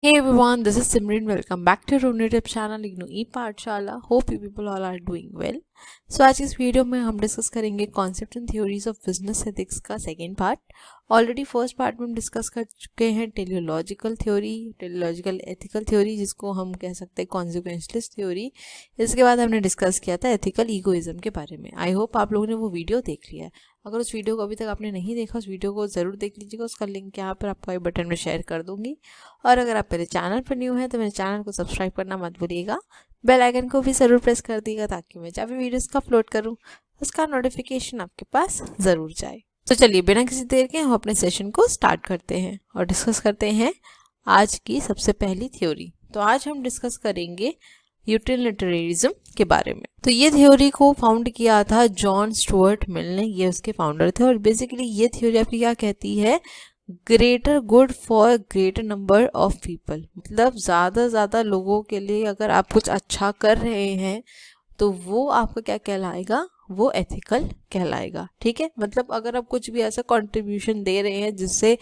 Hey everyone, this is Simran. Welcome back to our YouTube channel Ignu E-Pathshala. Hope you people all are doing well. So आज इस video में हम discuss करेंगे concept and theories of business ethics का second part. Already first part में हम discuss कर चुके हैं teleological theory, teleological ethical theory जिसको हम कह सकते हैं कॉन्सिक्वेंशलिस्ट थ्योरी। इसके बाद हमने डिस्कस किया था एथिकल ईगोइज्म के बारे में। आई होप आप लोगों ने वो वीडियो देख लिया है। अगर उस वीडियो को अभी तक आपने नहीं देखा, उस वीडियो को ज़रूर देख लीजिएगा। उसका लिंक यहाँ पर आपको आई बटन में शेयर कर दूंगी। और अगर आप मेरे चैनल पर न्यू हैं तो मेरे चैनल को सब्सक्राइब करना मत भूलिएगा। बेल आइकन को भी ज़रूर प्रेस कर दीजिएगा ताकि मैं जब भी वीडियोस का अपलोड करूं उसका नोटिफिकेशन आपके पास ज़रूर जाए। तो चलिए बिना किसी देर के हम अपने सेशन को स्टार्ट करते हैं और डिस्कस करते हैं आज की सबसे पहली थ्योरी। तो आज हम डिस्कस करेंगे यूटिलिटेरिज्म के बारे में। तो ये थ्योरी को फाउंड किया था जॉन स्टुअर्ट मिल ने, ये उसके फाउंडर थे। और बेसिकली ये थ्योरी आपकी क्या कहती है, greater good for greater number of people. मतलब ज़्यादा से ज़्यादा लोगों के लिए अगर आप कुछ अच्छा कर रहे हैं तो वो आपका क्या कहलाएगा, वो एथिकल कहलाएगा। ठीक है, मतलब अगर आप कुछ भी ऐसा कंट्रीब्यूशन दे रहे हैं जिससे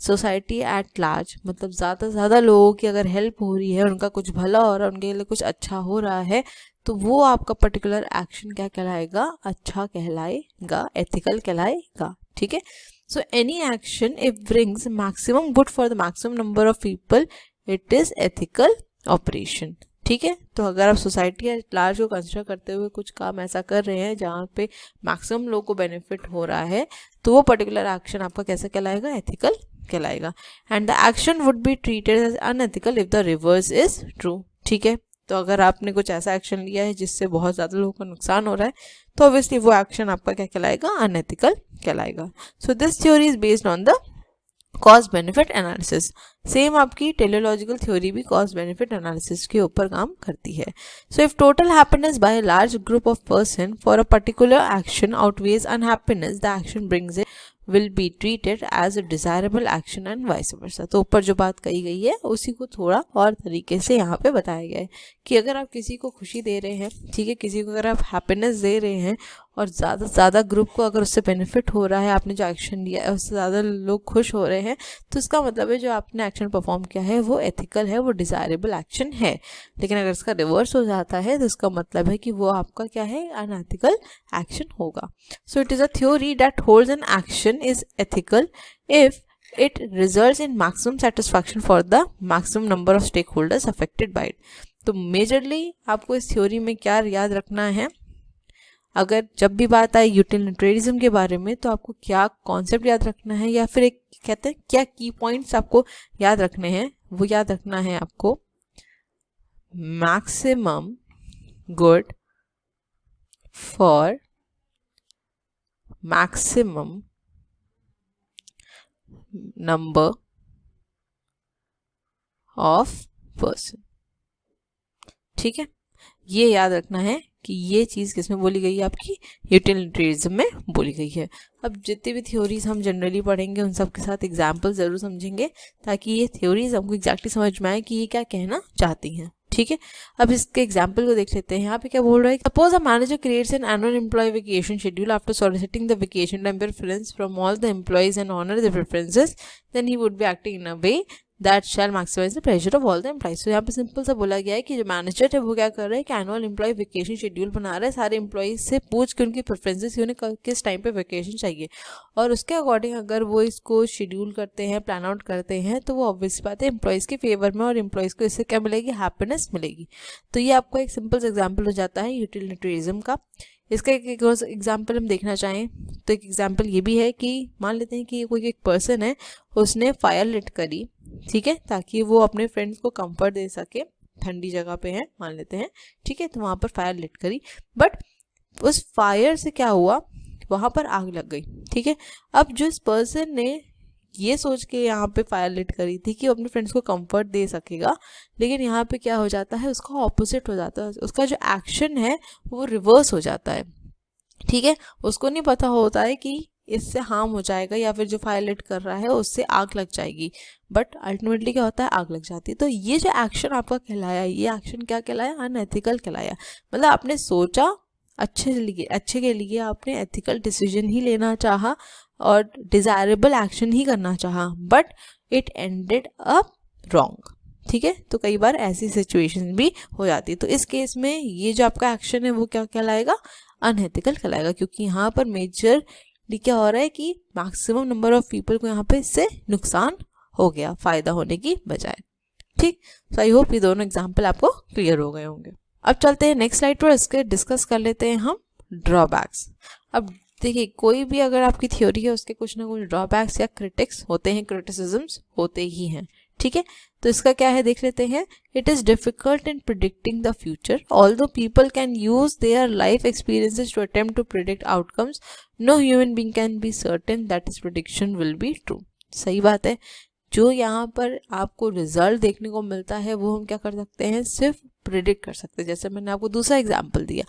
सोसाइटी एट लार्ज, मतलब ज़्यादा से ज़्यादा लोगों की अगर हेल्प हो रही है, उनका कुछ भला हो रहा है, उनके लिए कुछ अच्छा हो रहा है, तो वो आपका पर्टिकुलर एक्शन क्या कहलाएगा, अच्छा कहलाएगा, एथिकल कहलाएगा। ठीक है, so any action if brings maximum good for the maximum number of people, it is ethical operation। ठीक है, तो अगर आप सोसाइटी या लार्ज को कंसिडर करते हुए कुछ काम ऐसा कर रहे हैं जहाँ पे मैक्सिमम लोगों को बेनिफिट हो रहा है, तो वो पर्टिकुलर एक्शन आपका कैसा कहलाएगा, एथिकल कहलाएगा। And the action would be treated as unethical if the reverse is true. ठीक है, तो अगर आपने कुछ ऐसा एक्शन लिया है जिससे बहुत ज़्यादा लोगों को नुकसान हो रहा है तो ऑब्वियसली वो एक्शन आपका क्या कहलाएगा, अनएथिकल कहलाएगा। So this theory is based on the cost benefit analysis. Same आपकी टेलियोलॉजिकल थ्योरी भी कॉस्ट बेनिफिट एनालिसिस के ऊपर काम करती है। So if total happiness bye a large group of person for a particular action outweighs unhappiness, the action brings it will be treated as a desirable action and vice versa। तो ऊपर जो बात कही गई है उसी को थोड़ा और तरीके से यहाँ पे बताया गया है कि अगर आप किसी को खुशी दे रहे हैं, ठीक है, किसी को अगर आप हैप्पीनेस दे रहे हैं और ज़्यादा से ज़्यादा ग्रुप को अगर उससे बेनिफिट हो रहा है, आपने जो एक्शन लिया है उससे ज़्यादा लोग खुश हो रहे हैं, तो इसका मतलब है जो आपने एक्शन परफॉर्म किया है वो एथिकल है, वो डिज़ायरेबल एक्शन है। लेकिन अगर इसका रिवर्स हो जाता है तो इसका मतलब है कि वो आपका क्या है, अनएथिकल एक्शन होगा। So it is a theory that holds an action is ethical if it results in maximum satisfaction for the maximum number of stakeholders affected by it। तो मेजरली आपको इस थ्योरी में क्या याद रखना है, अगर जब भी बात आए यूटिलिटेरिज्म के बारे में तो आपको क्या कॉन्सेप्ट याद रखना है, या फिर एक कहते हैं क्या की पॉइंट्स आपको याद रखने हैं, वो याद रखना है आपको maximum good for maximum number of person. ठीक है, ये याद रखना है कि ये चीज़ किसमें बोली गई है, आपकी यूटिलिटेरिज्म में बोली गई है। अब जितनी भी थ्योरीज हम जनरली पढ़ेंगे उन सब के साथ एग्जाम्पल ज़रूर समझेंगे ताकि ये थ्योरीज हमको एग्जैक्टली समझ में आए कि ये क्या कहना चाहती हैं। ठीक है, अब इसके एग्जाम्पल को देख लेते हैं। यहाँ पे क्या बोल रहा है, suppose a manager creates an annual employee vacation schedule after soliciting the vacation time preference from all the employees and honour the preferences, then he would be acting in a way that shall maximise the pressure of all the employees. तो यहाँ पे simple सा बोला गया है कि जो manager है वो क्या कर रहा है कि एनुअल एम्प्लॉय वेकेशन शेड्यूल बना रहा है, सारे एम्प्लॉयज से पूछ के उनकी प्रेफरेंसेस उन्हें किस टाइम पे वेकेशन चाहिए, और उसके अकॉर्डिंग अगर वो इसको शेड्यूल करते हैं, प्लान आउट करते हैं, तो वो ऑब्वियस बात है एम्प्लॉयज़ के फेवर में और एम्प्लॉयज़ को इससे क्या मिलेगी, हैप्पीनेस मिलेगी। तो ये आपको एक सिंपल एग्जाम्पल हो जाता है यूटिलिटेरिज्म का। इसका एक एग्जाम्पल हम देखना चाहें तो एक एग्जाम्पल ये भी है कि मान लेते हैं कि कोई एक पर्सन है, उसने फायर लिट करी, ठीक है, ताकि वो अपने फ्रेंड्स को कंफर्ट दे सके, ठंडी जगह पे है मान लेते हैं, ठीक है, तो वहाँ पर फायर लिट करी, बट उस फायर से क्या हुआ, वहाँ पर आग लग गई। ठीक है, अब जो इस पर्सन ने ये सोच के यहाँ पे फायर लिट करी थी कि वो अपने फ्रेंड्स को कंफर्ट दे सकेगा, लेकिन यहाँ पे क्या हो जाता है, उसका ऑपोजिट हो जाता है, उसका जो एक्शन है वो रिवर्स हो जाता है। ठीक है, उसको नहीं पता होता है कि इससे हार्म हो जाएगा या फिर जो फायर लिट कर रहा है उससे आग लग जाएगी, बट अल्टीमेटली क्या होता है, आग लग जाती है। तो ये जो एक्शन आपका कहलाया, ये एक्शन क्या कहलाया, अनएथिकल कहलाया। मतलब आपने सोचा अच्छे के लिए आपने एथिकल डिसीजन ही लेना चाहा और डिज़ायरेबल एक्शन ही करना चाहा, but it ended up wrong. ठीक है। तो कई बार ऐसी सिचुएशन भी हो जाती है। तो इस केस में ये जो आपका एक्शन है वो क्या कहलाएगा, अनएथिकल कहलाएगा, क्योंकि यहाँ पर मेजरली क्या हो रहा है कि मैक्सिमम नंबर ऑफ पीपल को यहाँ पे इससे नुकसान हो गया फायदा होने की बजाय। ठीक, सो आई होप ये दोनों एग्जाम्पल आपको क्लियर हो गए होंगे। अब चलते हैं नेक्स्ट स्लाइड पर, इसके डिस्कस कर लेते हैं हम ड्रॉबैक्स। अब देखिए, कोई भी अगर आपकी थ्योरी है उसके कुछ ना कुछ ड्रॉबैक्स या क्रिटिक्स होते हैं, क्रिटिसिज्म्स होते ही हैं। ठीक है, तो इसका क्या है देख लेते हैं। It is difficult in predicting the future, although people can use their life experiences to attempt to predict outcomes, no human being can be certain that his prediction will be true. सही बात है, जो यहाँ पर आपको result देखने को मिलता है वो हम क्या कर सकते हैं, सिर्फ प्रिडिक्ट कर सकते हैं। जैसे मैंने आपको दूसरा एग्जाम्पल दिया,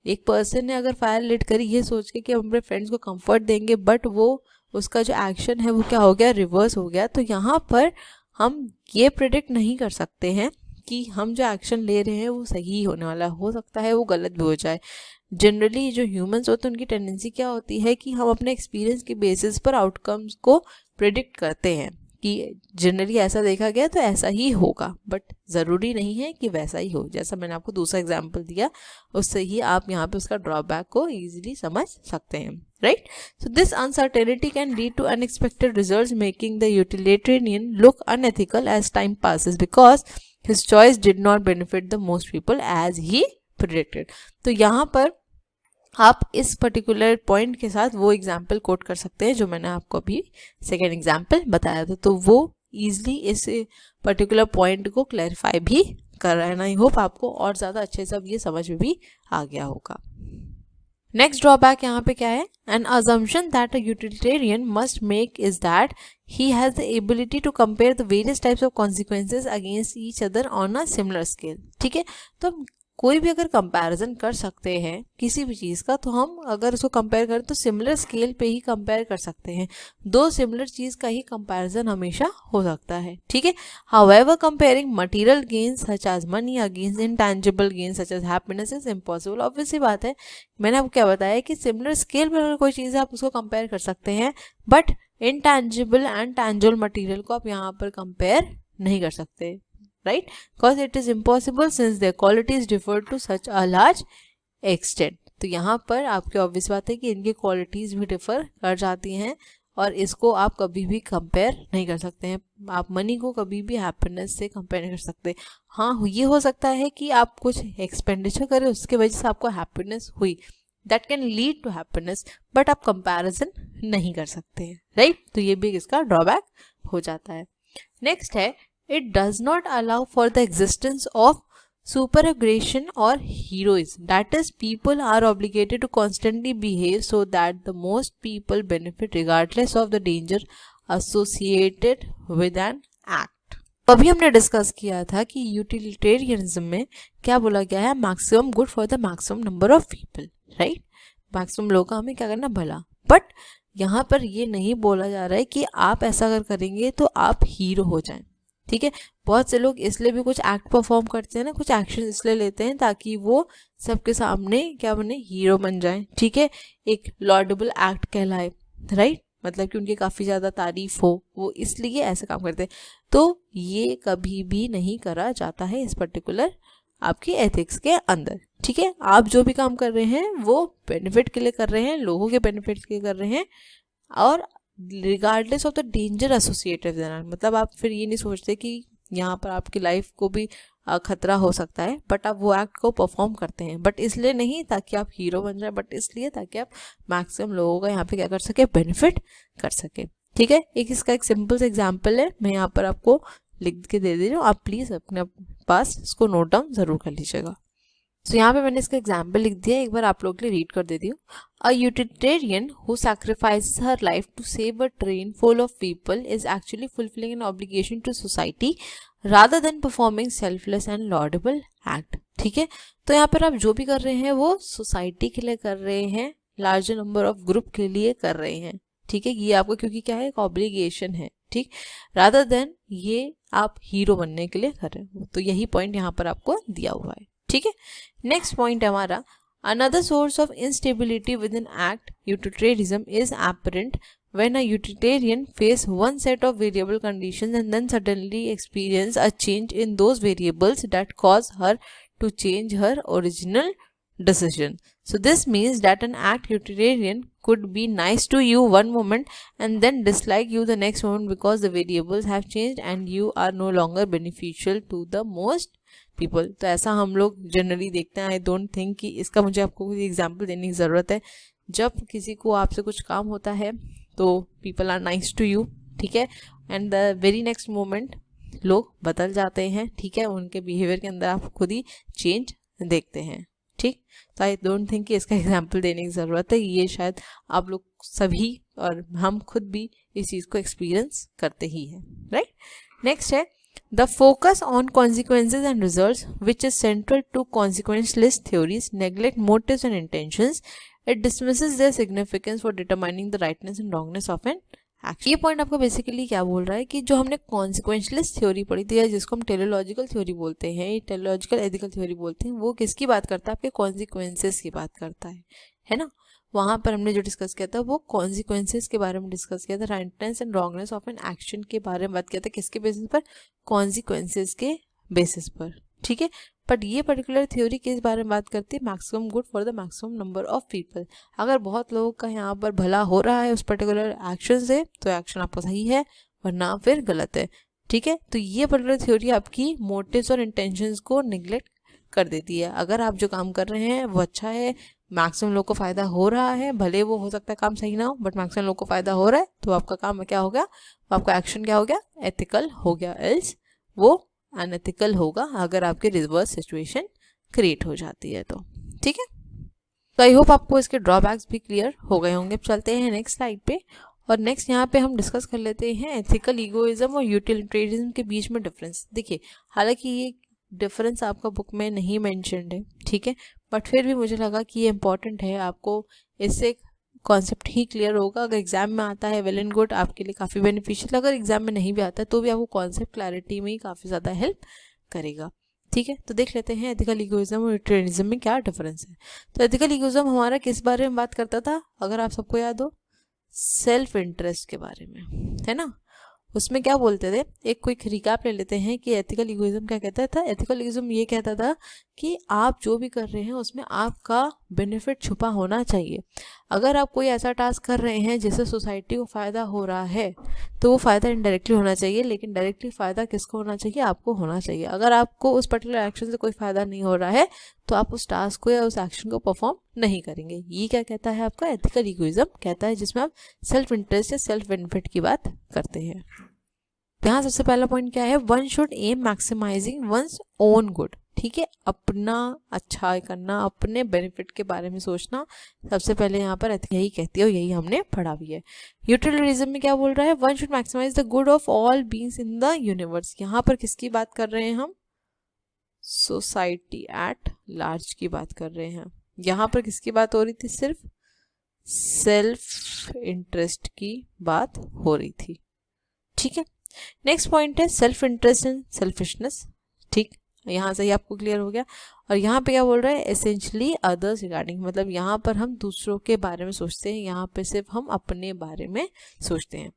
एक पर्सन ने अगर फायर लिट करी ये सोच के कि हम अपने फ्रेंड्स को कंफर्ट देंगे, बट वो उसका जो एक्शन है वो क्या हो गया, रिवर्स हो गया। तो यहाँ पर हम ये प्रिडिक्ट नहीं कर सकते हैं कि हम जो एक्शन ले रहे हैं वो सही होने वाला, हो सकता है वो गलत भी हो जाए। जनरली जो ह्यूमंस होते हैं उनकी टेंडेंसी क्या होती है कि हम अपने एक्सपीरियंस के बेसिस पर आउटकम्स को प्रिडिक्ट करते हैं कि जनरली ऐसा देखा गया तो ऐसा ही होगा, बट ज़रूरी नहीं है कि वैसा ही हो। जैसा मैंने आपको दूसरा एग्जांपल दिया उससे ही आप यहाँ पे उसका ड्रॉबैक को इजीली समझ सकते हैं, right. So this uncertainty can lead to unexpected results, making the utilitarian look unethical as time passes because his choice did not benefit the most people as he predicted. तो यहाँ पर आप इस particular point के साथ वो example coat कर सकते हैं जो मैंने आपको अभी सेकेंड एग्जाम्पल बताया था। तो वो ईजिली इस पर्टिकुलर पॉइंट को क्लैरिफाई भी कर रहा है। आई होप आपको और ज़्यादा अच्छे से अब ये समझ में भी आ गया होगा। नेक्स्ट ड्रॉबैक यहाँ पे क्या है, an assumption that a utilitarian must make is that he has the ability to compare the various types of consequences against each other on a similar scale. ठीक है, तो कोई भी अगर कंपैरिजन कर सकते हैं किसी भी चीज़ का, तो हम अगर उसको कंपेयर करें तो सिमिलर स्केल पे ही कंपेयर कर सकते हैं। दो सिमिलर चीज़ का ही कंपैरिजन हमेशा हो सकता है। ठीक है, however comparing material gains such as money against intangible gains such as happiness is impossible. Obvious सी बात है, मैंने आपको क्या बताया कि सिमिलर स्केल पर अगर कोई चीज़ है आप उसको कंपेयर कर सकते हैं, but intangible and tangible material को आप यहाँ पर कंपेयर नहीं कर सकते, right? Because it is impossible since their qualities differ to such a large extent. तो यहाँ पर आपकी ऑब्वियस बात है कि इनकी क्वालिटीज़ भी डिफर कर जाती हैं और इसको आप कभी भी कंपेयर नहीं कर सकते हैं। आप मनी को कभी भी हैप्पीनेस से कंपेयर नहीं कर सकते। हाँ, ये हो सकता है कि आप कुछ एक्सपेंडिचर करें उसके वजह से आपको हैप्पीनेस हुई, that can lead to happiness, but आप कंपैरिजन नहीं कर सकते हैं, राइट। तो ये भी इसका ड्रॉबैक हो जाता है। नेक्स्ट है, it does not allow for the existence of superaggression or heroism. That is, people are obligated to constantly behave so that the most people benefit regardless of the danger associated with an act. अभी हमने discuss किया था कि utilitarianism में क्या बोला गया है, maximum good for the maximum number of people, right. Maximum लोगों का हमें क्या करना, भला। बट यहाँ पर ये नहीं बोला जा रहा है कि आप ऐसा अगर करेंगे तो आप हीरो हो जाएं। ठीक है, बहुत से लोग इसलिए भी कुछ एक्ट परफॉर्म करते हैं ना, कुछ एक्शन इसलिए लेते हैं ताकि वो सबके सामने क्या बने, हीरो बन जाएं। ठीक है, एक लॉर्डेबल एक्ट कहलाए, राइट, मतलब कि उनकी काफ़ी ज़्यादा तारीफ हो, वो इसलिए ऐसे काम करते हैं। तो ये कभी भी नहीं करा जाता है इस पर्टिकुलर आपकी एथिक्स के अंदर। ठीक है, आप जो भी काम कर रहे हैं वो बेनिफिट के लिए कर रहे हैं, लोगों के बेनिफिट के लिए कर रहे हैं, और regardless of the danger associated with it. मतलब आप फिर ये नहीं सोचते कि यहाँ पर आपकी लाइफ को भी खतरा हो सकता है, बट आप वो एक्ट को परफॉर्म करते हैं, बट इसलिए नहीं ताकि आप हीरो बन जाए, बट इसलिए ताकि आप मैक्सिमम लोगों का यहाँ पे क्या कर सके, बेनिफिट कर सके। ठीक है, एक इसका एक सिंपल सा एग्जाम्पल है, मैं यहाँ पर आपको लिख के दे रही हूँ, आप प्लीज़ अपने पास इसको नोट डाउन ज़रूर कर लीजिएगा। तो यहाँ पे मैंने इसका एग्जाम्पल लिख दिया, एक बार आप लोग के लिए रीड कर देती हूँ। A utilitarian who sacrifices her life to save a train full of people is actually fulfilling an obligation to society rather than performing selfless and laudable act. ठीक है, तो यहाँ पर आप जो भी कर रहे हैं वो सोसाइटी के लिए कर रहे हैं, लार्जर नंबर ऑफ ग्रुप के लिए कर रहे हैं। ठीक है, ये आपको क्योंकि क्या है, एक ऑब्लिगेशन है। ठीक, रादर देन ये आप हीरो बनने के लिए कर रहे हैं। तो यही पॉइंट यहाँ पर आपको दिया हुआ है। ठीक है, नेक्स्ट पॉइंट हमारा, another source of instability within act utilitarianism is apparent when a utilitarian face one set of variable conditions and then suddenly experience a change in those variables that cause her to change her original decision. So this means that an act utilitarian could be nice to you one moment and then dislike you the next moment because the variables have changed and you are no longer beneficial to the most people. तो ऐसा हम लोग generally देखते हैं. I don't think कि इसका मुझे आपको कोई एग्जाम्पल देने की ज़रूरत है. जब किसी को आपसे कुछ काम होता है तो people are nice to you, ठीक है, and the very next moment लोग बदल जाते हैं, ठीक है, उनके बिहेवियर के अंदर आप खुद ही चेंज देखते हैं, ठीक. तो आई डोंट थिंक कि इसका एग्जाम्पल देने की ज़रूरत है. ये शायद आप लोग सभी और हम खुद भी इस चीज़ को एक्सपीरियंस करते ही हैं, राइट. नेक्स्ट है the focus on consequences and results, which is central to consequentialist theories, neglect motives and intentions. It dismisses their significance for determining the rightness and wrongness of an action. ये point आपको basically क्या बोल रहा है कि जो हमने कॉन्सिक्वेंशलिस्ट theory पढ़ी थी या जिसको हम टेलीलॉजिकल थ्योरी बोलते हैं, टेलीलॉजिकल एथिकल थ्योरी बोलते हैं, वो किसकी बात करता है? आपके कॉन्सिक्वेंसेस की बात करता है ना. वहाँ पर हमने जो डिस्कस किया था वो कॉन्सिक्वेंसेस के बारे में डिस्कस किया था, rightness and wrongness of an action के बारे में बात किया था. किसके बेसिस पर? कॉन्सिक्वेंसेस के बेसिस पर, ठीक है. बट ये पर्टिकुलर थ्योरी किस बारे में बात करती है? Maximum good for the maximum number of people. अगर बहुत लोगों का यहाँ पर भला हो रहा है उस पर्टिकुलर एक्शन से तो एक्शन आपका सही है, वरना फिर गलत है, ठीक है. तो ये पर्टिकुलर थ्योरी आपकी मोटिव्स और इंटेंशंस को निगलेक्ट कर देती है. अगर आप जो काम कर रहे हैं वो अच्छा है, मैक्सिमम लोग को फ़ायदा हो रहा है, भले वो हो सकता है काम सही ना हो बट मैक्सिमम लोग को फ़ायदा हो रहा है, तो आपका काम क्या हो गया? आपका एक्शन क्या हो गया? एथिकल हो गया. एल्स वो अनएथिकल होगा अगर आपके रिवर्स सिचुएशन क्रिएट हो जाती है तो, ठीक है. तो आई होप आपको इसके ड्रॉबैक्स भी क्लियर हो गए होंगे. अब चलते हैं नेक्स्ट स्लाइड पे. और नेक्स्ट यहाँ पे हम डिस्कस कर लेते हैं एथिकल ईगोइज्म और यूटिलिटेरियनिज्म के बीच में डिफरेंस. देखिए, हालांकि ये डिफरेंस आपका बुक में नहीं मेंशन्ड है, ठीक है, बट फिर भी मुझे लगा कि ये इंपॉर्टेंट है. आपको इससे कॉन्सेप्ट ही क्लियर होगा. अगर एग्जाम में आता है वेल एंड गुड, आपके लिए काफ़ी बेनिफिशियल. अगर एग्जाम में नहीं भी आता है तो भी आपको कॉन्सेप्ट क्लैरिटी में ही काफ़ी ज़्यादा हेल्प करेगा, ठीक है. तो देख लेते हैं एथिकल ईगोइज्म और यूटिलिटेरियनिज्म में क्या डिफरेंस है. तो एथिकल ईगोइज्म हमारा किस बारे में बात करता था? अगर आप सबको याद हो, सेल्फ इंटरेस्ट के बारे में, है ना. उसमें क्या बोलते थे, एक क्विक रिकैप ले लेते हैं कि एथिकल ईगोइज्म क्या कहता था. एथिकल ईगोइज्म ये कहता था कि आप जो भी कर रहे हैं उसमें आपका बेनिफिट छुपा होना चाहिए. अगर आप कोई ऐसा टास्क कर रहे हैं जिससे सोसाइटी को फ़ायदा हो रहा है तो वो फ़ायदा इनडायरेक्टली होना चाहिए, लेकिन डायरेक्टली फ़ायदा किसको होना चाहिए? आपको होना चाहिए. अगर आपको उस पर्टिकुलर एक्शन से कोई फ़ायदा नहीं हो रहा है तो आप उस टास्क को या उस एक्शन को परफॉर्म नहीं करेंगे. ये क्या कहता है? आपका एथिकल ईगोइज्म कहता है, जिसमें आप सेल्फ इंटरेस्ट या सेल्फ बेनिफिट की बात करते हैं. यहाँ सबसे पहला पॉइंट क्या है? One should aim maximising one's own good, ठीक है. अपना अच्छा करना, अपने बेनिफिट के बारे में सोचना सबसे पहले यहाँ पर यही कहती है और यही हमने पढ़ा भी है. यूटिलिटेरियनिज्म में क्या बोल रहा है? One should maximise the good of all beings in the universe. यहाँ पर किसकी बात कर रहे हैं हम? सोसाइटी एट लार्ज की बात कर रहे हैं. यहाँ पर किसकी बात हो रही थी? सिर्फ सेल्फ इंटरेस्ट की बात हो रही थी, ठीक है. नेक्स्ट पॉइंट है सेल्फ इंटरेस्ट एंड सेल्फिशनेस, ठीक. यहाँ से ही आपको क्लियर हो गया. और यहाँ पे क्या बोल रहा है? एसेंशियली अदर्स रिगार्डिंग, मतलब यहाँ पर हम दूसरों के बारे में सोचते हैं, यहाँ पे सिर्फ हम अपने बारे में सोचते हैं.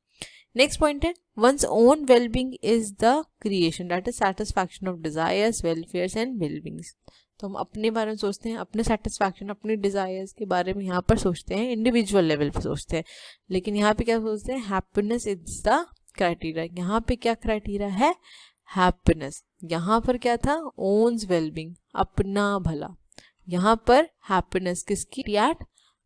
नेक्स्ट पॉइंट है one's own wellbeing is the creation that is satisfaction of desires, welfares and wellbeings. तो हम अपने बारे में सोचते हैं, अपने सेटिस्फैक्शन, अपने डिजायर्स के बारे में यहाँ पर सोचते हैं, इंडिविजुअल लेवल पे सोचते हैं. लेकिन यहाँ पे क्या सोचते हैं? Happiness is the criteria. यहाँ पे क्या क्राइटेरिया है? हैप्पीनेस. यहाँ पर क्या था? ओन्स वेलबींग, अपना भला. यहाँ पर हैप्पीनेस किसकी? एट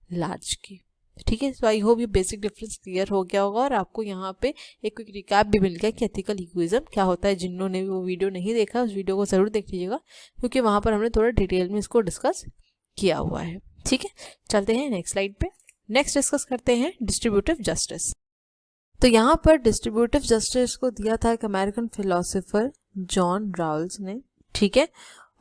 लार्ज की, ठीक है. सो आई होप ये बेसिक डिफरेंस क्लियर हो गया होगा और आपको यहाँ पे एक क्विक रिकैप भी मिल गया कि एथिकल ईगोइज्म क्या होता है. जिन्होंने भी वो वीडियो नहीं देखा उस वीडियो को ज़रूर देख लीजिएगा, क्योंकि वहाँ पर हमने थोड़ा डिटेल में इसको डिस्कस किया हुआ है, ठीक है. चलते हैं नेक्स्ट स्लाइड पे. नेक्स्ट डिस्कस करते हैं डिस्ट्रीब्यूटिव जस्टिस. तो यहाँ पर डिस्ट्रीब्यूटिव जस्टिस को दिया था एक अमेरिकन फिलोसोफर जॉन राउल्स ने, ठीक है.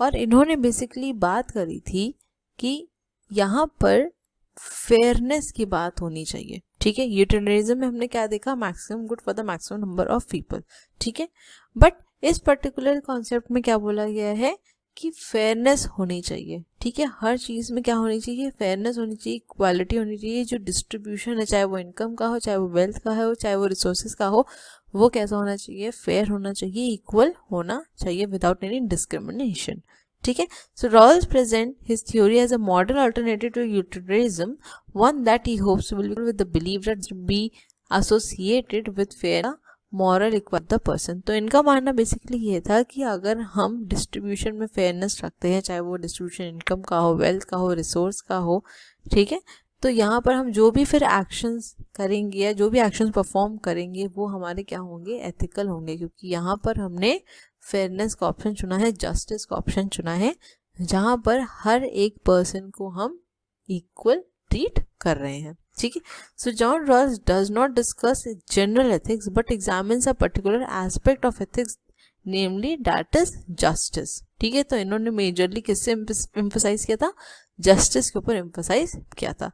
और इन्होंने बेसिकली बात करी थी कि यहाँ पर फेयरनेस की बात होनी चाहिए, ठीक है. यूटिलिटेरियनिज्म में हमने क्या देखा? Maximum good for the maximum number of people, ठीक है. बट इस पर्टिकुलर कॉन्सेप्ट में क्या बोला गया है कि फेयरनेस होनी चाहिए, ठीक है। हर चीज़ में क्या होनी चाहिए, फेयरनेस होनी चाहिए, इक्वालिटी होनी चाहिए। जो डिस्ट्रीब्यूशन है, चाहे वो इनकम का हो, चाहे वो वेल्थ का हो, चाहे वो रिसोर्सेज का हो, वो कैसा होना चाहिए, फेयर होना चाहिए, इक्वल होना चाहिए विदाउट एनी डिस्क्रिमिनेशन। ठीक है। So Rawls present his theory as a model alternative to utilitarianism, one that he hopes will with the believe that be associated with fair moral equal the person. तो इनका मानना basically ये था कि अगर हम डिस्ट्रीब्यूशन में फेयरनेस रखते हैं, चाहे वो डिस्ट्रीब्यूशन इनकम का हो, वेल्थ का हो, रिसोर्स का हो, ठीक है, तो यहाँ पर हम जो भी फिर एक्शंस करेंगे या जो भी एक्शंस परफॉर्म करेंगे वो हमारे क्या होंगे, एथिकल होंगे, क्योंकि यहाँ पर हमने फेयरनेस का ऑप्शन चुना है, जस्टिस का ऑप्शन चुना है, जहाँ पर हर एक पर्सन को हम इक्वल ट्रीट कर रहे हैं। ठीक है। So John Rawls does not discuss general ethics but examines a particular aspect of ethics, namely that is justice. ठीक है। तो इन्होंने मेजरली किससे एम्फसाइज किया था, जस्टिस के ऊपर एम्फसाइज किया था।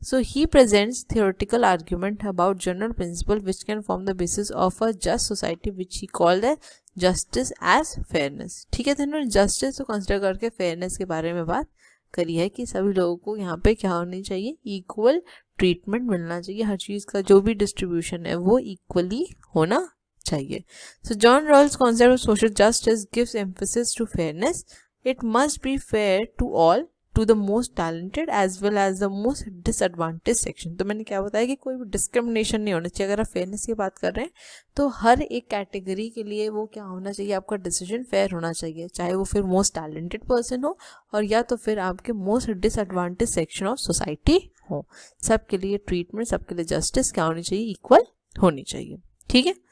So he presents theoretical argument about general principle which can form the basis of a just society, which he called as justice as fairness। ठीक है। तो इन्होंने जस्टिस को कंसिडर करके फेयरनेस के बारे में बात करी है कि सभी लोगों को यहाँ पे क्या होनी चाहिए, इक्वल ट्रीटमेंट मिलना चाहिए, हर चीज़ का जो भी डिस्ट्रीब्यूशन है वो इक्वली होना चाहिए। So John Rawls concept of social justice gives emphasis to fairness. It must be fair to all, to the most talented as well as the most disadvantage section. तो मैंने क्या बताया कि कोई भी डिस्क्रिमिनेशन नहीं होना चाहिए। अगर आप फेयरनेस की बात कर रहे हैं तो हर एक कैटेगरी के लिए वो क्या होना चाहिए, आपका डिसीजन फेयर होना चाहिए, चाहे वो फिर मोस्ट टैलेंटेड पर्सन हो और या तो फिर आपके most disadvantage section of society हो। सबके लिए ट्रीटमेंट, सबके लिए जस्टिस क्या होनी चाहिए, इक्वल होनी चाहिए। ठीक है।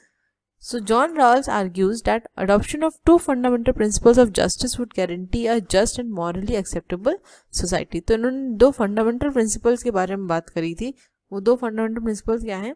So John Rawls argues that adoption of two fundamental principles of justice would guarantee a just and morally acceptable society। तो इन्होंने दो फंडामेंटल प्रिंसिपल्स के बारे में बात करी थी। वो दो फंडामेंटल प्रिंसिपल्स क्या हैं,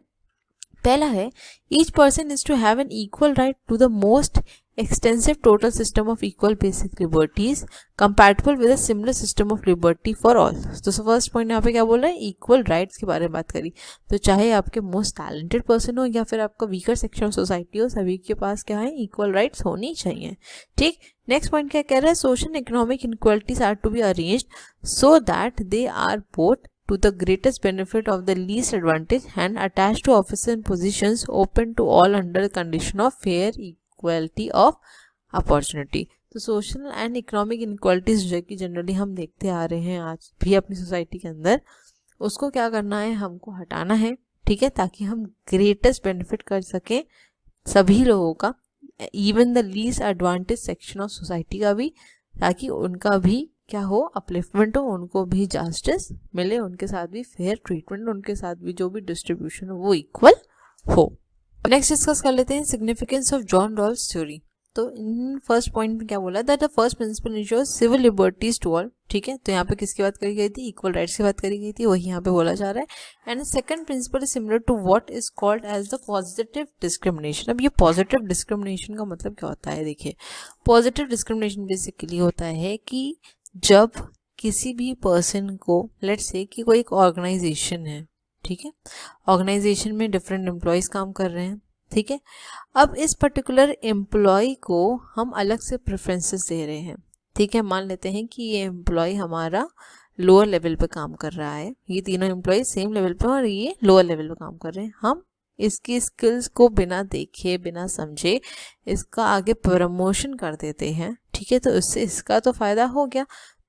पहला है each person is to have an equal right to the most extensive total system of equal basic liberties compatible with a similar system of liberty for all. तो फर्स्ट पॉइंट यहाँ पे क्या बोल रहा है, इक्वल राइट्स के बारे में बात करी। तो चाहे आपके मोस्ट टैलेंटेड पर्सन हो या फिर आपका वीकर सेक्शन ऑफ सोसाइटी हो, सभी के पास क्या है, इक्वल राइट्स होनी चाहिए। ठीक। नेक्स्ट पॉइंट क्या कह रहा है, social economic inequalities are to be arranged so that they are both to the greatest benefit of the least advantage and attached to offices and positions open to all under the condition of fair equality of opportunity। तो social and economic inequalities जो कि generally हम देखते आ रहे हैं आज भी अपनी सोसाइटी के अंदर, उसको क्या करना है, हमको हटाना है। ठीक है। ताकि हम ग्रेटेस्ट बेनिफिट कर सकें सभी लोगों का, even the least advantage section of society का भी, ताकि उनका भी क्या हो, अपलिफ्टमेंट हो, उनको भी जस्टिस मिले, उनके साथ भी फेयर ट्रीटमेंट, उनके साथ भी जो भी डिस्ट्रीब्यूशन हो वो इक्वल हो। नेक्स्ट डिस्कस कर लेते हैं significance of John Rawls theory. तो इन फर्स्ट पॉइंट में क्या बोला, that the first principle ensures civil liberties to all. ठीक है। तो यहाँ पे किसकी बात करी गई थी, इक्वल राइट्स की बात करी गई थी, वही यहाँ पे बोला जा रहा है। And second principle is similar to what is called as the positive discrimination. अब ये पॉजिटिव डिस्क्रिमिनेशन का मतलब क्या होता है, देखिए पॉजिटिव डिस्क्रिमिनेशन बेसिकली होता है कि जब किसी भी पर्सन को, लेट्स से कि कोई एक ऑर्गेनाइजेशन है, ठीक है, ऑर्गेनाइजेशन में डिफरेंट एम्प्लॉयज़ काम कर रहे हैं, ठीक है, अब इस पर्टिकुलर एम्प्लॉय को हम अलग से प्रेफरेंसेस दे रहे हैं। ठीक है। मान लेते हैं कि ये एम्प्लॉय हमारा लोअर लेवल पे काम कर रहा है, ये तीनों एम्प्लॉय सेम लेवल पे और ये लोअर लेवल पे काम कर रहे हैं, हम इसकी स्किल्स को बिना देखे बिना समझे इसका आगे प्रमोशन कर देते हैं। ठीक है। तो इससे इसका तो फ़ायदा हो गया।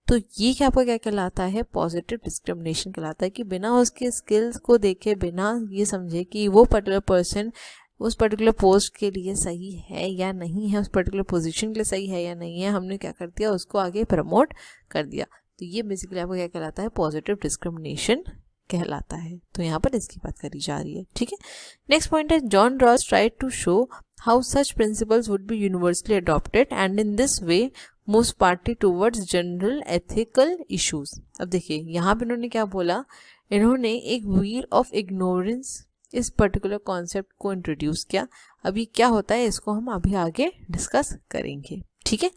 तो ये क्या आपका क्या कहलाता है, पॉजिटिव डिस्क्रिमिनेशन कहलाता है कि बिना उसके स्किल्स को देखे, बिना ये समझे कि वो पर्टिकुलर पर्सन उस पर्टिकुलर पोस्ट के लिए सही है या नहीं है, उस पर्टिकुलर पोजीशन के लिए सही है या नहीं है, हमने क्या कर दिया, उसको आगे प्रमोट कर दिया। तो ये बेसिकली आपको क्या कहलाता है, पॉजिटिव डिस्क्रिमिनेशन कहलाता है। तो यहाँ पर इसकी बात करी जा रही है। ठीक है। नेक्स्ट पॉइंट है, John Ross tried to show how such principles would be universally adopted and in this way moves party towards general ethical issues. अब देखिए यहाँ पे इन्होंने क्या बोला, इन्होंने एक व्हील ऑफ इग्नोरेंस इस पर्टिकुलर कॉन्सेप्ट को इंट्रोड्यूस किया। अभी क्या होता है इसको हम अभी आगे डिस्कस करेंगे। ठीक है।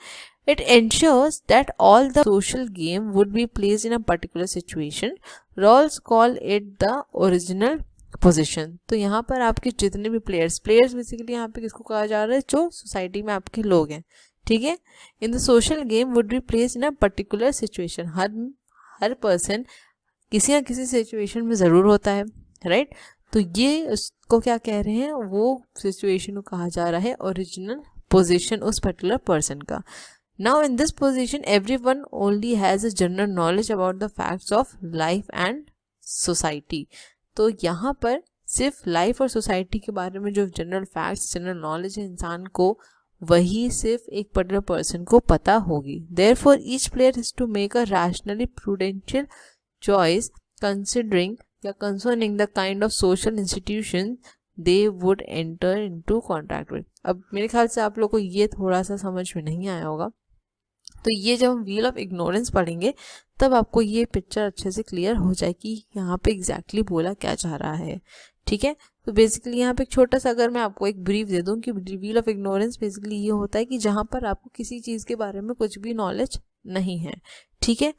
It ensures that all the social game would be placed in a particular situation. Rawls call it the original position। तो यहाँ पर आपके जितने भी प्लेयर्स बेसिकली यहाँ पे किसको कहा जा रहा है, जो सोसाइटी में आपके लोग हैं, ठीक है। In the social game would be place in a particular situation, her person किसी ना किसी सिचुएशन में ज़रूर होता है, राइट। तो ये उसको क्या कह रहे हैं, वो सिचुएशन को कहा जा रहा है ओरिजिनल पोजीशन उस पर्टिकुलर पर्सन का। Now in this position everyone only has a general knowledge about the facts of life and society. तो यहाँ पर सिर्फ लाइफ और सोसाइटी के बारे में जो जनरल फैक्ट्स, जनरल नॉलेज है इंसान को, वही सिर्फ एक पर्टिकुलर पर्सन को पता होगी। Therefore each player has to make a rationally prudential choice considering या concerning the kind of social institution they would enter into contract with. अब मेरे ख्याल से आप लोग को ये थोड़ा सा समझ में नहीं आया होगा, तो ये जब हम व्हील ऑफ इग्नोरेंस पढ़ेंगे तब आपको ये पिक्चर अच्छे से क्लियर हो जाएगी यहाँ पे एग्जैक्टली बोला क्या चाह रहा है, ठीक है। तो बेसिकली यहाँ पे एक छोटा सा अगर मैं आपको एक ब्रीफ दे दूँ कि व्हील ऑफ इग्नोरेंस बेसिकली ये होता है कि जहाँ पर आपको किसी चीज़ के बारे में कुछ भी नॉलेज नहीं है, ठीक है।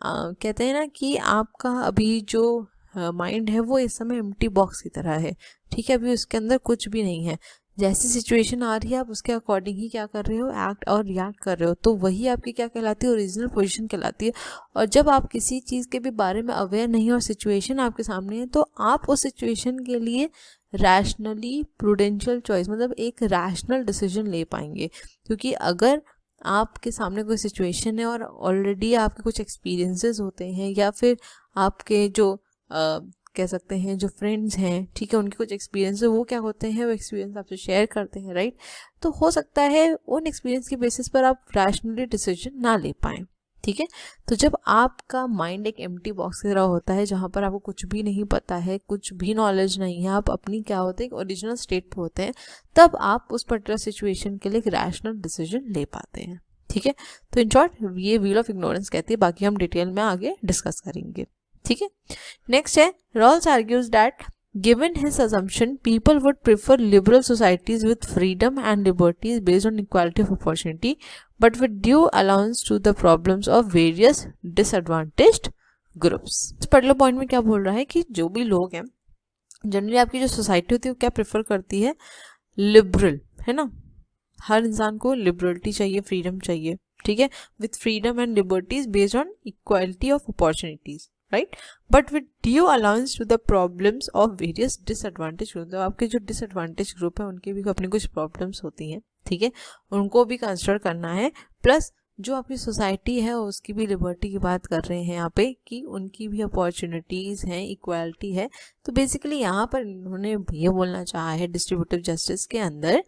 कहते हैं ना कि आपका अभी जो माइंड है वो इस समय एम्प्टी बॉक्स की तरह है, ठीक है। अभी उसके अंदर कुछ भी नहीं है, जैसी सिचुएशन आ रही है आप उसके अकॉर्डिंग ही क्या कर रहे हो, एक्ट और रिएक्ट कर रहे हो, तो वही आपकी क्या कहलाती है, ओरिजिनल पोजीशन कहलाती है। और जब आप किसी चीज़ के भी बारे में अवेयर नहीं और सिचुएशन आपके सामने है, तो आप उस सिचुएशन के लिए रैशनली प्रूडेंशियल चॉइस मतलब एक रैशनल डिसीजन ले पाएंगे। क्योंकि अगर आपके सामने कोई सिचुएशन है और ऑलरेडी आपके कुछ एक्सपीरियंसेस होते हैं या फिर आपके जो कह सकते हैं जो फ्रेंड्स हैं, ठीक है, उनके कुछ एक्सपीरियंस वो क्या होते हैं, वो एक्सपीरियंस आपसे शेयर करते हैं, राइट। तो हो सकता है उन एक्सपीरियंस के बेसिस पर आप रैशनली डिसीजन ना ले पाएँ, ठीक है। तो जब आपका माइंड एक एम्प्टी बॉक्स की तरह होता है जहाँ पर आपको कुछ भी नहीं पता है, कुछ भी नॉलेज नहीं है, आप अपनी क्या होते हैं ओरिजिनल स्टेट पे होते हैं, तब आप उस पर्टिकुलर सिचुएशन के लिए एक रैशनल डिसीजन ले पाते हैं, ठीक है। तो इन शॉर्ट ये व्हील ऑफ इग्नोरेंस कहती है, बाकी हम डिटेल में आगे डिस्कस करेंगे, ठीक है। नेक्स्ट है Rawls argues that given his assumption people would prefer liberal societies with freedom and liberties based on equality of opportunity but with due allowance to the problems of various disadvantaged groups। इस particular point में क्या बोल रहा है कि जो भी लोग हैं जनरली आपकी जो सोसाइटी होती है वो क्या प्रेफर करती है, लिबरल, है ना। हर इंसान को लिबरलिटी चाहिए, फ्रीडम चाहिए, ठीक है, with freedom and liberties based on equality of opportunities, right, but with due allowance to the problems of various disadvantage group. तो आपके जो डिसएडवांटेज ग्रुप है उनकी भी अपनी कुछ प्रॉब्लम्स होती हैं, ठीक है, उनको भी कंसिडर करना है। प्लस जो आपकी सोसाइटी है उसकी भी लिबर्टी की बात कर रहे हैं यहाँ पे कि उनकी भी अपॉर्चुनिटीज़ हैं, इक्वालिटी है। तो बेसिकली यहाँ पर उन्होंने ये बोलना चाहा है डिस्ट्रीब्यूटिव जस्टिस के अंदर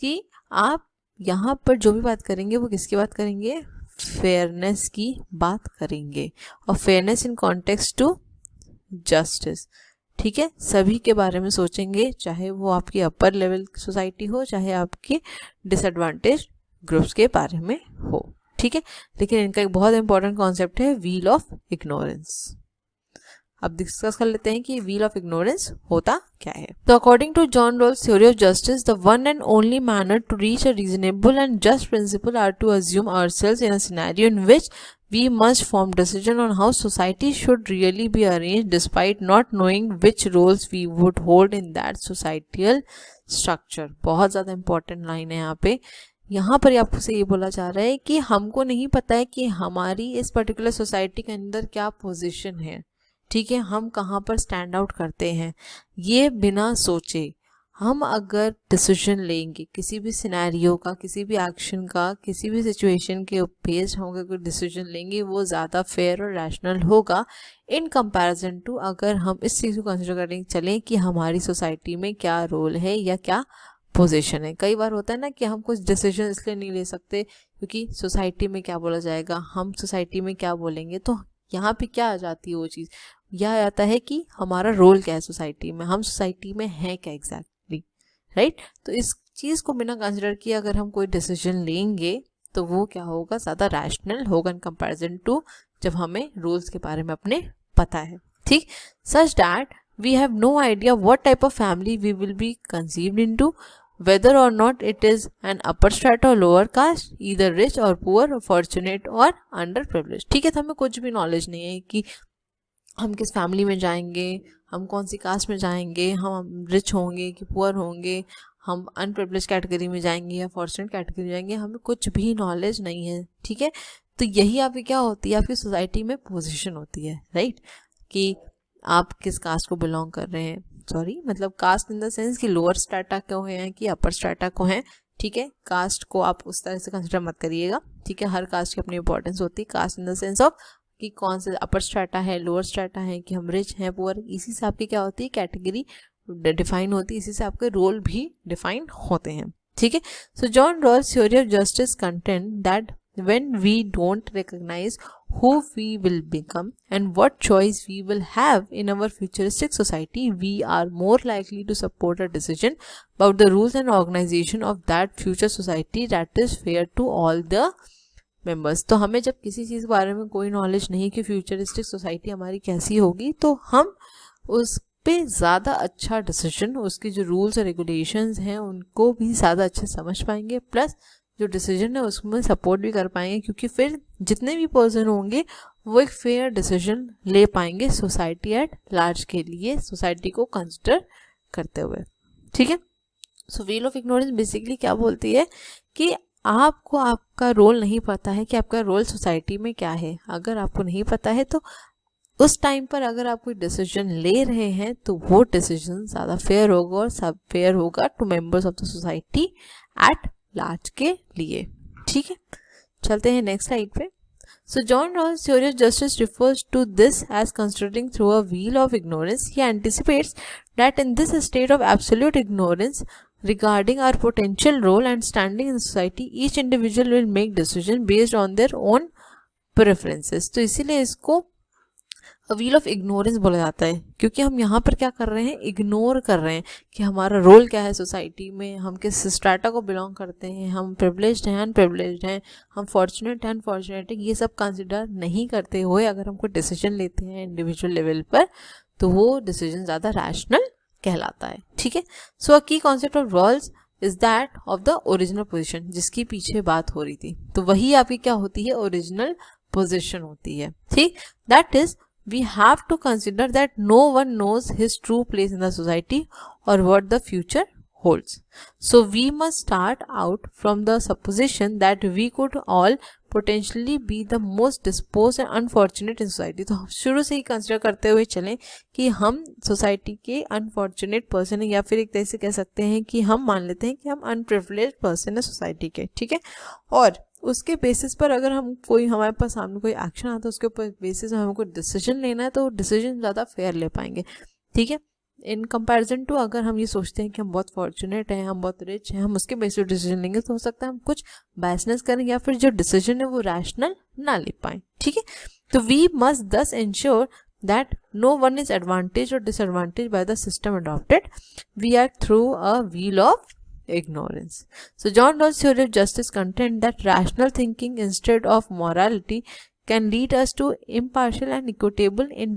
कि आप यहाँ पर जो भी बात करेंगे वो किसकी बात करेंगे, फेयरनेस की बात करेंगे, और fairness in context to justice, ठीक है। सभी के बारे में सोचेंगे, चाहे वो आपकी अपर लेवल सोसाइटी हो चाहे आपकी डिसएडवांटेज ग्रुप्स के बारे में हो, ठीक है। लेकिन इनका एक बहुत इंपॉर्टेंट कॉन्सेप्ट है व्हील ऑफ इग्नोरेंस। अब डिस्कस कर लेते हैं कि व्हील ऑफ इग्नोरेंस होता क्या है। तो according to John Rawls theory of justice, the one and only manner to reach a reasonable and just principle are to assume ourselves in a scenario in which we must form decision on how society should really be arranged despite not knowing which roles we would hold in that societal structure। बहुत ज़्यादा important line है यहाँ पे। यहाँ पर आपको से ये बोला जा रहा है कि हमको नहीं पता है कि हमारी इस पर्टिकुलर सोसाइटी के अंदर क्या पोजीशन है, ठीक है, हम कहाँ पर स्टैंड आउट करते हैं। ये बिना सोचे हम अगर डिसीजन लेंगे किसी भी सिनेरियो का, किसी भी एक्शन का, किसी भी सिचुएशन के बेस्ड हम अगर कोई डिसीजन लेंगे वो ज़्यादा फेयर और रैशनल होगा इन कंपैरिजन टू अगर हम इस चीज़ को कंसिडर करें चलें कि हमारी सोसाइटी में क्या रोल है या क्या पोजीशन है। कई बार होता है ना कि हम कुछ डिसीजन इसलिए नहीं ले सकते क्योंकि सोसाइटी में क्या बोला जाएगा, हम सोसाइटी में क्या बोलेंगे। तो यहाँ पे क्या आ जाती है वो चीज़, यह आ जाता है कि हमारा रोल क्या है सोसाइटी में, हम सोसाइटी में हैं क्या एग्जैक्टली, राइट। तो इस चीज़ को बिना कंसिडर किए अगर हम कोई डिसीजन लेंगे तो वो क्या होगा, ज़्यादा रैशनल होगा इन कंपैरिजन टू जब हमें रूल्स के बारे में अपने पता है, ठीक। Such that we have no idea what type of family we will be conceived into, whether or not it is an upper strata or lower caste, either rich or poor, fortunate or underprivileged, ठीक है। तो हमें कुछ भी knowledge नहीं है कि हम किस फैमिली में जाएंगे, हम कौन सी कास्ट में जाएंगे, हम रिच होंगे कि पुअर होंगे, हम अनप्रिविलेज कैटेगरी में जाएंगे या फॉर्चुनेट कैटेगरी में जाएंगे, हमें कुछ भी नॉलेज नहीं है, ठीक है। तो यही आपकी क्या होती है, आपकी सोसाइटी में पोजीशन होती है, राइट, कि आप किस कास्ट को बिलोंग कर रहे हैं, सॉरी मतलब कास्ट इन द सेंस कि लोअर स्ट्रेटा को हैं कि अपर स्ट्रेटा को हैं, ठीक है। कास्ट को आप उस तरह से कंसिडर मत करिएगा, ठीक है। हर कास्ट की अपनी इंपॉर्टेंस होती है। Caste in the sense of कि कौन से अपर स्ट्रेटा है, लोअर स्ट्रेटा है, कि हम रिच हैं पुअर, इसी से आपकी क्या होती है, कैटेगरी डिफाइन होती है, इसी से आपके रोल भी डिफाइन होते हैं, ठीक है। So John Rawls theory of justice content that when we don't recognize who we will become and what choice we will have in our futuristic society, we are more likely to support a decision about the rules and organization of that future society that is fair to all the members. तो हमें जब किसी चीज़ के बारे में कोई knowledge नहीं कि फ्यूचरिस्टिक सोसाइटी हमारी कैसी होगी, तो हम उस पे ज़्यादा अच्छा डिसीजन, उसके जो रूल्स और रेगुलेशंस हैं उनको भी ज़्यादा अच्छे समझ पाएंगे, प्लस जो डिसीजन है उसमें सपोर्ट भी कर पाएंगे, क्योंकि फिर जितने भी पर्सन होंगे वो एक फेयर डिसीजन ले पाएंगे सोसाइटी एट लार्ज के लिए, सोसाइटी को कंसिडर करते हुए, ठीक है। सो व्हील ऑफ इग्नोरेंस बेसिकली क्या बोलती है कि आपको आपका रोल नहीं पता है कि आपका रोल सोसाइटी में क्या है। अगर आपको नहीं पता है तो उस टाइम पर अगर आप कोई डिसीजन ले रहे हैं तो वो डिसीजन ज़्यादा फेयर होगा और सब फेयर होगा to members of the society at large के लिए, ठीक है। चलते हैं नेक्स्ट स्लाइड पे। So John Rawls theory of justice refers to this as considering through a veil of ignorance. He anticipates that in this state of absolute ignorance regarding our potential role and standing in society, each individual will make decision based on their own preferences. तो इसीलिए इसको wheel of ignorance बोला जाता है, क्योंकि हम यहाँ पर क्या कर रहे हैं, इग्नोर कर रहे हैं कि हमारा रोल क्या है सोसाइटी में, हम किस स्ट्रेटा को बिलोंग करते हैं, हम प्रिविलेज्ड हैं अनप्रिविलेज्ड हैं, हम फॉर्चुनेट हैं अनफॉर्चुनेट हैं, ये सब कंसिडर नहीं करते हुए अगर हम कोई डिसीजन लेते हैं इंडिविजुअल लेवल पर, तो वो डिसीजन ज़्यादा रैशनल कहलाता है, ठीक है। सो अ की concept of Rawls is that of the original position, जिसकी पीछे बात हो रही थी, तो वही आपकी क्या होती है, ओरिजिनल पोजिशन होती है, ठीक। That is we have to consider that no one knows his true place in the society or what the future holds. So we must start out from the supposition that we could all potentially be the most disposed and unfortunate in society. तो हम शुरू से ही consider करते हुए चलें कि हम society के अनफॉर्चुनेट पर्सन हैं, या फिर एक तरह से कह सकते हैं कि हम मान लेते हैं कि हम अनप्रिविलेज्ड पर्सन है सोसाइटी के, ठीक है। और उसके बेसिस पर अगर हम कोई हमारे पास सामने कोई एक्शन आता है, उसके ऊपर बेसिस में हमें कोई डिसीजन लेना है, तो डिसीजन ज़्यादा फेयर ले पाएंगे, ठीक है, इन कंपैरिजन टू अगर हम ये सोचते हैं कि हम बहुत फॉर्चुनेट हैं, हम बहुत रिच हैं, हम उसके बेसिस पर डिसीजन लेंगे, तो हो सकता है हम कुछ बायसनेस करें या फिर जो डिसीजन है वो रैशनल ना ले पाएँ, ठीक है। तो वी मस्ट दस ensure that no one is advantaged or disadvantaged by the system adopted. We are through a wheel of ignorance. So John Rawls' theory of justice contends that rational thinking instead of morality can lead us to impartial and equitable in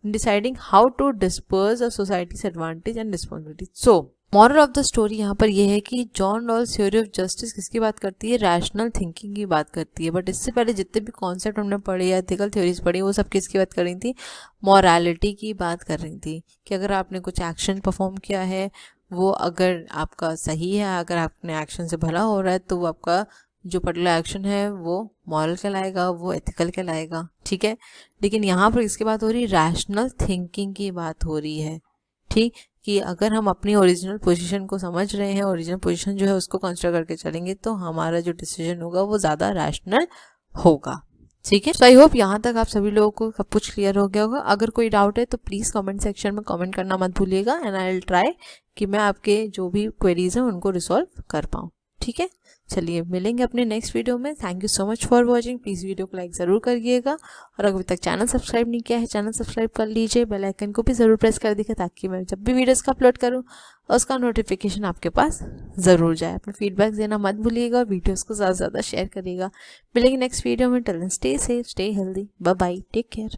deciding how to disperse a society's advantage and responsibility. So moral of the story यहाँ पर यह है कि John Rawls theory of justice किसकी बात करती है, rational thinking की बात करती है। बट इससे पहले जितने भी कॉन्सेप्ट हमने पढ़े या एथिकल थ्योरीज पढ़ी, वो सब किसकी बात कर रही थी, मॉरलिटी की बात कर रही थी, कि अगर आपने कुछ एक्शन परफॉर्म किया है, वो अगर आपका सही है, अगर आपने एक्शन से भला हो रहा है, तो वो आपका जो पर्टिकुलर एक्शन है वो मॉरल कहलाएगा, वो एथिकल कहलाएगा, ठीक है। लेकिन यहाँ पर इसकी बात हो रही है, रैशनल थिंकिंग की बात हो रही है, ठीक, कि अगर हम अपनी ओरिजिनल पोजीशन को समझ रहे हैं, ओरिजिनल पोजीशन जो है उसको कंसिडर करके चलेंगे, तो हमारा जो डिसीजन होगा वो ज़्यादा रैशनल होगा, ठीक है। सो आई होप यहाँ तक आप सभी लोगों को सब कुछ क्लियर हो गया होगा। अगर कोई डाउट है तो प्लीज़ कमेंट सेक्शन में कमेंट करना मत भूलिएगा, एंड आई विल ट्राई कि मैं आपके जो भी क्वेरीज हैं उनको रिसॉल्व कर पाऊँ, ठीक है। चलिए मिलेंगे अपने नेक्स्ट वीडियो में। Thank you so much for watching. Please video को लाइक ज़रूर करिएगा, और अगर अभी तक चैनल सब्सक्राइब नहीं किया है, चैनल सब्सक्राइब कर लीजिए, बेल आइकन को भी ज़रूर प्रेस कर दीजिए, ताकि मैं जब भी वीडियोस का अपलोड करूँ उसका नोटिफिकेशन आपके पास ज़रूर जाए। अपने फीडबैक देना मत भूलिएगा, और वीडियोज़ को ज़्यादा से ज़्यादा शेयर करिएगा। मिलेंगे नेक्स्ट वीडियो में। Till then stay safe, stay healthy, bye bye, take care.